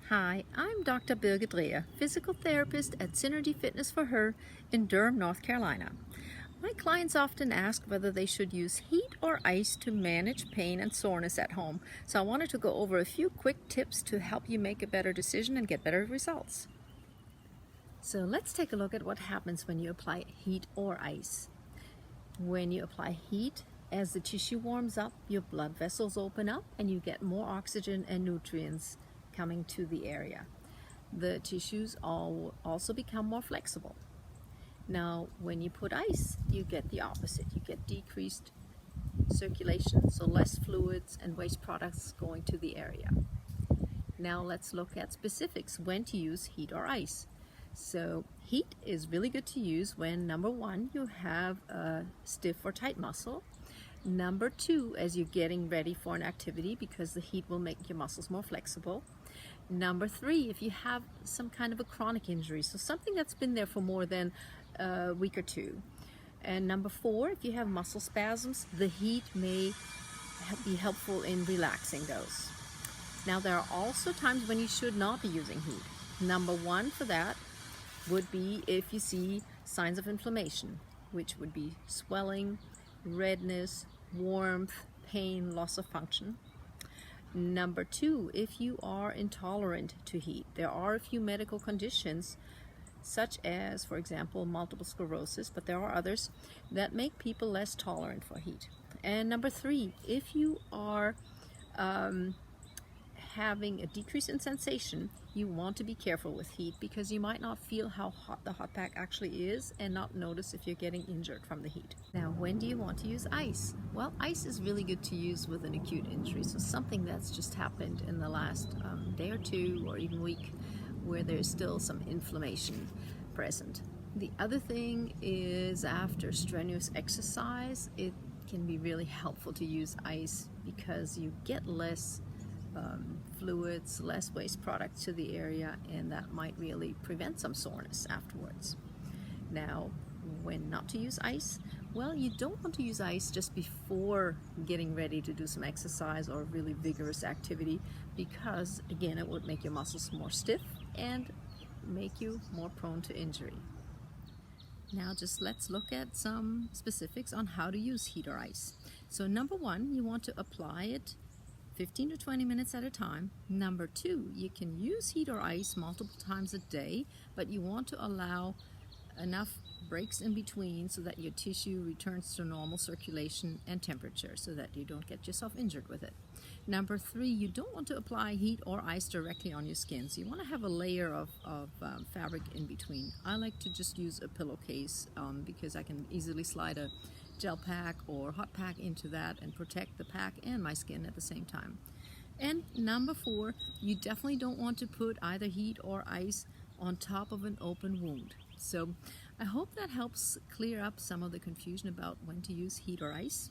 Hi, I'm Dr. Birgit Dreher, physical therapist at Synergy Fitness for Her in Durham, North Carolina. My clients often ask whether they should use heat or ice to manage pain and soreness at home, so I wanted to go over a few quick tips to help you make a better decision and get better results. So let's take a look at what happens when you apply heat or ice. When you apply heat, as the tissue warms up, your blood vessels open up and you get more oxygen and nutrients coming to the area. The tissues also become more flexible. Now, when you put ice, you get the opposite. You get decreased circulation, so less fluids and waste products going to the area. Now let's look at specifics when to use heat or ice. So heat is really good to use when, number one, you have a stiff or tight muscle. Number two, as you're getting ready for an activity, because the heat will make your muscles more flexible. Number three, if you have some kind of a chronic injury, so something that's been there for more than a week or two. And number four, if you have muscle spasms, the heat may be helpful in relaxing those. Now, there are also times when you should not be using heat. Number one for that would be if you see signs of inflammation, which would be swelling, redness, warmth, pain, loss of function. Number two, if you are intolerant to heat. There are a few medical conditions, such as, for example, multiple sclerosis, but there are others that make people less tolerant for heat. And number three, if you are having a decrease in sensation, you want to be careful with heat because you might not feel how hot the hot pack actually is and not notice if you're getting injured from the heat. Now, when do you want to use ice? Well, ice is really good to use with an acute injury, so something that's just happened in the last day or two or even week where there's still some inflammation present. The other thing is after strenuous exercise, it can be really helpful to use ice because you get less fluids, less waste products to the area, and that might really prevent some soreness afterwards. Now, when not to use ice? Well, you don't want to use ice just before getting ready to do some exercise or really vigorous activity because, again, it would make your muscles more stiff and make you more prone to injury. Now just let's look at some specifics on how to use heat or ice. So number one, you want to apply it 15 to 20 minutes at a time. Number two, you can use heat or ice multiple times a day, but you want to allow enough breaks in between so that your tissue returns to normal circulation and temperature so that you don't get yourself injured with it. Number three, you don't want to apply heat or ice directly on your skin, so you want to have a layer of fabric in between. I like to just use a pillowcase because I can easily slide a gel pack or hot pack into that and protect the pack and my skin at the same time. And number four, you definitely don't want to put either heat or ice on top of an open wound. So I hope that helps clear up some of the confusion about when to use heat or ice.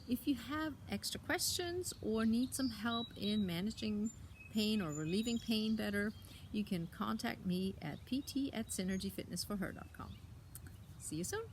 If you have extra questions or need some help in managing pain or relieving pain better, you can contact me at pt@synergyfitnessforher.com. See you soon.